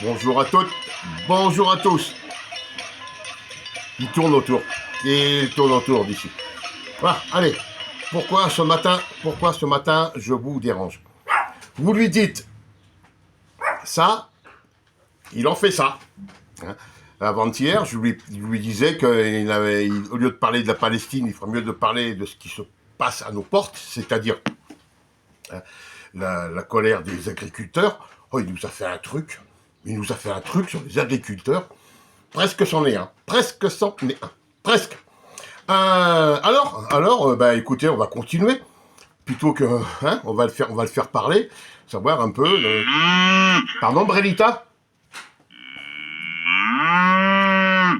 Bonjour à toutes, bonjour à tous. Il tourne autour, il tourne autour d'ici. Voilà, allez. Pourquoi ce matin je vous dérange? Vous lui dites ça, il en fait ça. Hein. Avant-hier, je lui disais qu'au lieu de parler de la Palestine, il ferait mieux de parler de ce qui se passe à nos portes, c'est-à-dire hein, la colère des agriculteurs. Oh, il nous a fait un truc. Il nous a fait un truc sur les agriculteurs. Presque c'en est un. Presque c'en est un. Presque. Bah, écoutez, on va continuer. Plutôt que, hein, on va le faire parler, savoir un peu. Pardon, Brelita.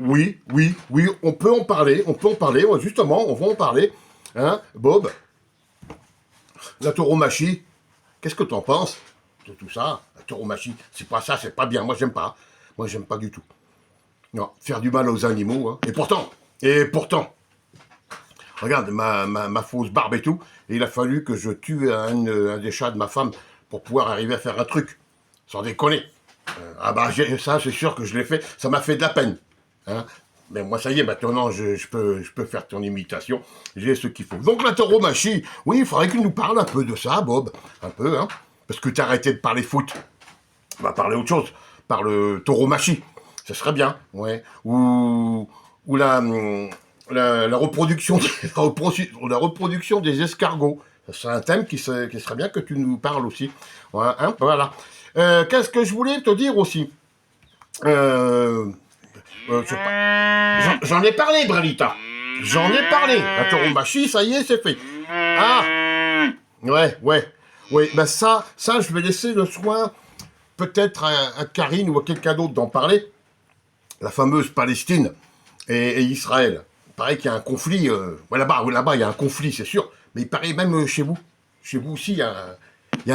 Oui, oui, oui, on peut en parler, Ouais, justement, on va en parler. Hein, Bob, la tauromachie, qu'est-ce que t'en penses de tout ça? La tauromachie, c'est pas ça, c'est pas bien. Moi, j'aime pas. Moi, j'aime pas du tout. Non, faire du mal aux animaux. Hein. Et pourtant, regarde, ma fausse barbe et tout, et il a fallu que je tue un des chats de ma femme pour pouvoir arriver à faire un truc. Sans déconner. Ah bah, ça, c'est sûr que je l'ai fait. Ça m'a fait de la peine. Hein. Mais moi, ça y est, maintenant, je peux faire ton imitation. J'ai ce qu'il faut. Donc, la tauromachie, oui, il faudrait qu'il nous parle un peu de ça, Bob. Un peu, hein. Parce que t'as arrêté de parler foot. On va parler autre chose. Parle tauromachie. Ça serait bien, ouais. Ou la reproduction, la reproduction des escargots. Ça serait un thème qui serait bien que tu nous parles aussi. Ouais, hein, voilà. Qu'est-ce que je voulais te dire aussi j'en ai parlé, Bralita. J'en ai parlé. La tauromachie, ça y est, c'est fait. Ah, ouais. Ben ça, je vais laisser le soin peut-être à Karine ou à quelqu'un d'autre d'en parler. La fameuse Palestine et Israël. Il paraît qu'il y a un conflit. Ouais, là-bas, il y a un conflit, c'est sûr. Mais il paraît même chez vous. Chez vous aussi, il y a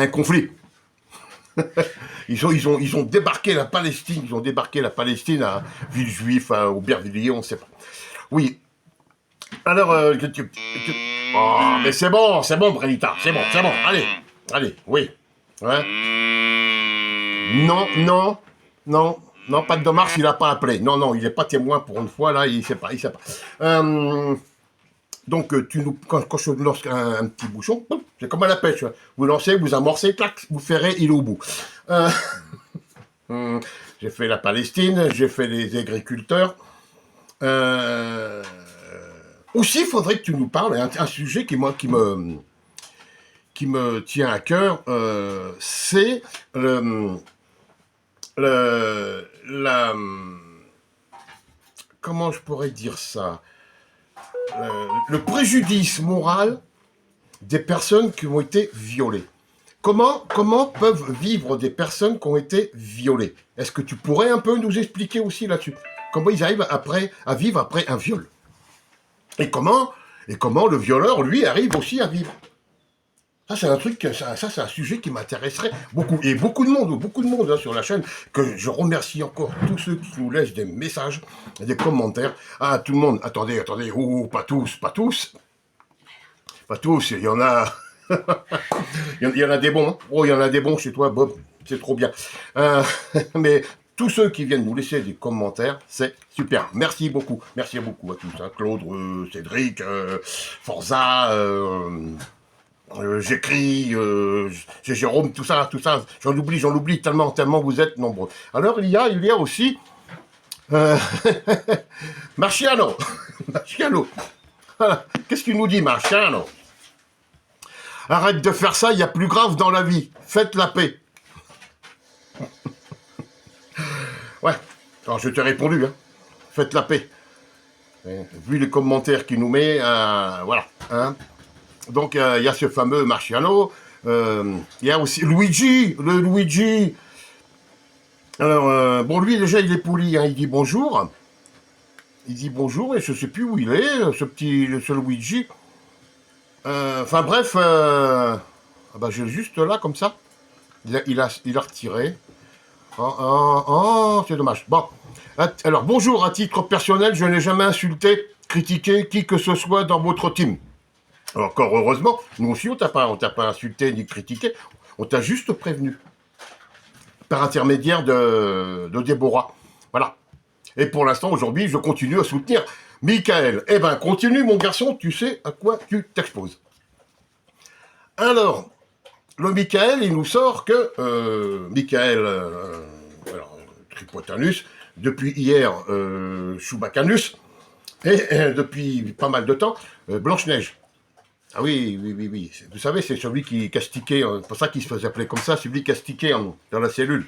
un conflit. Ils ont débarqué la Palestine. Ils ont débarqué la Palestine à Villejuif, à Aubervilliers, on ne sait pas. Oui. Alors, oh, mais c'est bon, Brelita. C'est bon. Allez, oui. Ouais. Non, pas de Marche, il n'a pas appelé. Non, il n'est pas témoin pour une fois, là, il sait pas. Donc, quand je lance un petit bouchon, c'est comme à la pêche. Vous lancez, vous amorcez, clac, vous ferrez, il est au bout. J'ai fait la Palestine, j'ai fait les agriculteurs. Aussi, il faudrait que tu nous parles, un sujet qui me tient à cœur, c'est la... Comment je pourrais dire ça? Le préjudice moral des personnes qui ont été violées. Comment peuvent vivre des personnes qui ont été violées? Est-ce que tu pourrais un peu nous expliquer aussi là-dessus? Comment ils arrivent à vivre après un viol? Et comment le violeur, lui, arrive aussi à vivre? Ça, c'est un truc, ça c'est un sujet qui m'intéresserait beaucoup. Et beaucoup de monde hein, sur la chaîne, que je remercie encore tous ceux qui nous laissent des messages, des commentaires. Ah, tout le monde, attendez, pas tous. Pas tous, il y en a... il y en a des bons. Oh, il y en a des bons chez toi, Bob. C'est trop bien. Mais tous ceux qui viennent nous laisser des commentaires, c'est super. Merci beaucoup. Merci beaucoup à tous. Hein. Claude, Cédric, Forza... j'écris, j'ai Jérôme, tout ça, j'en oublie tellement vous êtes nombreux. Alors il y a aussi Marciano. Voilà. Qu'est-ce qu'il nous dit, Marciano? Arrête de faire ça, il y a plus grave dans la vie. Faites la paix. Ouais, alors je t'ai répondu, hein. Faites la paix. Vu les commentaires qu'il nous met, voilà, hein. Donc, il y a ce fameux Marciano. Il y a aussi Luigi. Le Luigi. Alors, bon, lui, déjà, il est poli. Hein, il dit bonjour. Et je ne sais plus où il est, ce Luigi. Enfin, bref. Bah, j'ai juste là, comme ça. Il a retiré. Oh, c'est dommage. Bon. Alors, bonjour, à titre personnel, je n'ai jamais insulté, critiqué qui que ce soit dans votre team. Encore heureusement, nous aussi on t'a pas insulté ni critiqué, on t'a juste prévenu. par intermédiaire de Déborah. Voilà. Et pour l'instant, aujourd'hui, je continue à soutenir Michael. Eh ben, continue, mon garçon, tu sais à quoi tu t'exposes. Alors, le Michael, il nous sort que Michael Tripotanus, depuis hier, Chewbaccanus, et depuis pas mal de temps, Blanche-Neige. Ah oui, oui, oui, oui. Vous savez, c'est celui qui castiquait, c'est pour ça qu'il se faisait appeler comme ça, celui qui castiquait dans la cellule.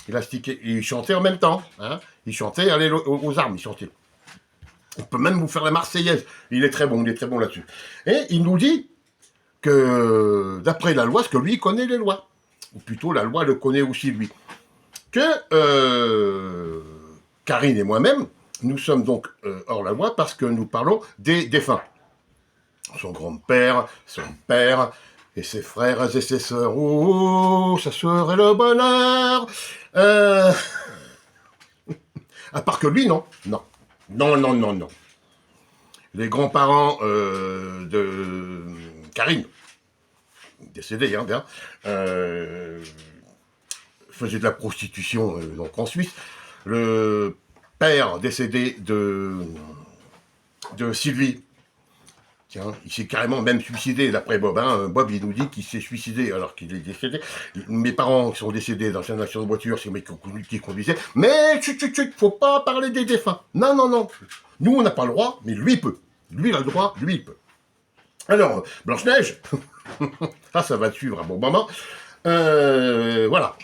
Il a stické, il chantait en même temps. Hein. Il chantait, allez aux armes, il chantait. Il peut même vous faire la Marseillaise. Il est très bon là-dessus. Et il nous dit que, d'après la loi, parce que lui, il connaît les lois. Ou plutôt, la loi le connaît aussi, lui. Que Karine et moi-même, nous sommes donc hors la loi parce que nous parlons des défunts. Son grand-père, son père, et ses frères et ses sœurs. Oh, ça serait le bonheur. À part que lui, non. Non. Non, non, non, non. Les grands-parents de Karine, décédés, hein, bien, faisaient de la prostitution donc en Suisse. Le père décédé de Sylvie, tiens, il s'est carrément même suicidé, d'après Bob. Hein. Bob, il nous dit qu'il s'est suicidé alors qu'il est décédé. Mes parents sont décédés dans un accident de voiture, c'est le mec qui conduisait. Mais, faut pas parler des défunts. Non, non, non. Nous, on n'a pas le droit, mais lui, il peut. Lui, il a le droit, lui, il peut. Alors, Blanche-Neige, ça va te suivre à bon moment. Voilà.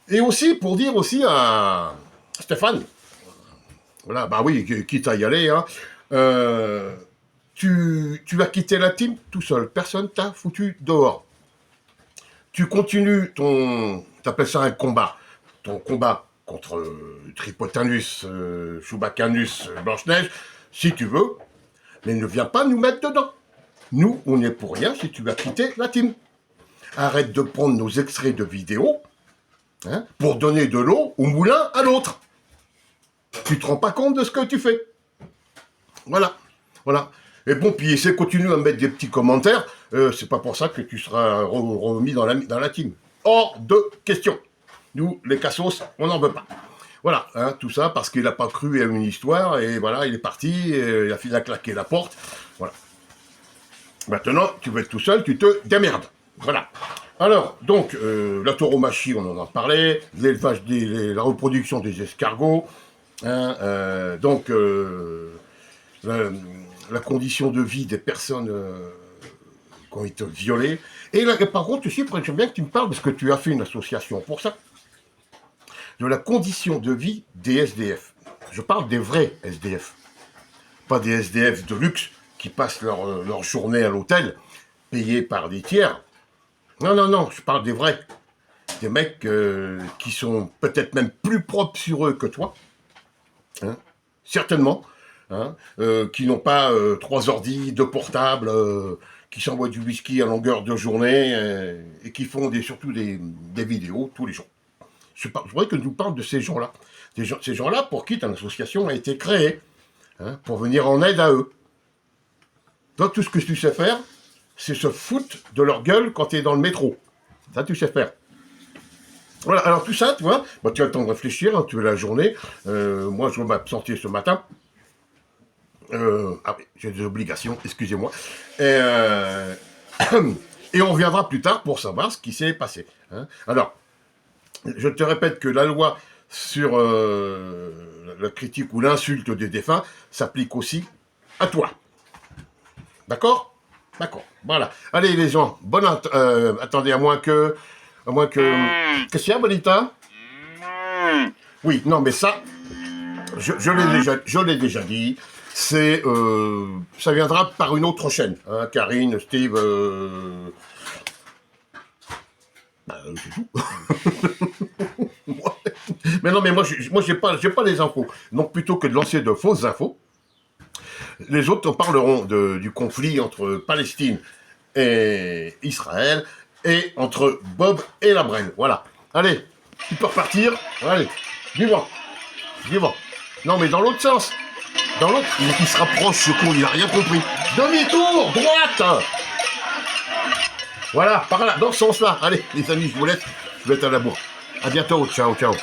Et aussi, pour dire aussi à Stéphane, voilà, bah oui, quitte à y aller, hein, tu as quitté la team tout seul, personne t'a foutu dehors. Tu continues t'appelles ça un combat, ton combat contre Tripotanus, Chewbaccanus, Blanche-Neige, si tu veux, mais ne viens pas nous mettre dedans. Nous, on n'est pour rien si tu as quitté la team. Arrête de prendre nos extraits de vidéos hein, pour donner de l'eau au moulin à l'autre. Tu te rends pas compte de ce que tu fais. Voilà, voilà. Et bon, puis essaie de continuer à mettre des petits commentaires. C'est pas pour ça que tu seras remis dans la team. Hors de question. Nous, les cassos, on n'en veut pas. Voilà, hein, tout ça parce qu'il n'a pas cru à une histoire et voilà, il est parti, il a fini à claquer la porte. Voilà. Maintenant, tu veux être tout seul, tu te démerdes. Voilà. Alors, donc, la tauromachie, on en a parlé, l'élevage, la reproduction des escargots, hein, donc la condition de vie des personnes qui ont été violées. Et là, par contre, aussi, j'aime bien que tu me parles, parce que tu as fait une association pour ça, de la condition de vie des SDF. Je parle des vrais SDF, pas des SDF de luxe qui passent leur journée à l'hôtel, payés par des tiers. Non, non, non, je parle des vrais. Des mecs qui sont peut-être même plus propres sur eux que toi. Hein, certainement. Hein, qui n'ont pas 3 ordis, 2 portables, qui s'envoient du whisky à longueur de journée et qui font surtout des vidéos tous les jours. Je voudrais que nous parle de ces gens-là. Ces gens-là pour qui ton association a été créée. Hein, pour venir en aide à eux. Toi, tout ce que tu sais faire, c'est se foutre de leur gueule quand tu es dans le métro. Ça, tu sais faire. Voilà, alors tout ça, tu vois, bah, tu as le temps de réfléchir, hein, tu as la journée. Moi, je vais m'absenter ce matin. Ah oui, j'ai des obligations, excusez-moi. Et on reviendra plus tard pour savoir ce qui s'est passé. Hein. Alors, je te répète que la loi sur la critique ou l'insulte des défunts s'applique aussi à toi. D'accord? D'accord, voilà. Allez les gens, attendez, à moins que... Qu'est-ce qu'il y a, Bonita? Oui, non, mais ça, je l'ai déjà dit, c'est... ça viendra par une autre chaîne. Hein, Karine, Steve... c'est tout. Mais non, mais moi j'ai pas les infos. Donc, plutôt que de lancer de fausses infos, les autres en parleront du conflit entre Palestine et Israël et entre Bob et la Brenne. Voilà. Allez, tu peux repartir. Allez, vivant. Vivant. Non, mais dans l'autre sens. Dans l'autre, il se rapproche, ce con, il n'a rien compris. Demi-tour, droite. Voilà, par là, dans ce sens-là. Allez, les amis, je vous laisse. Je vais être à la bourre. À bientôt. Ciao, ciao.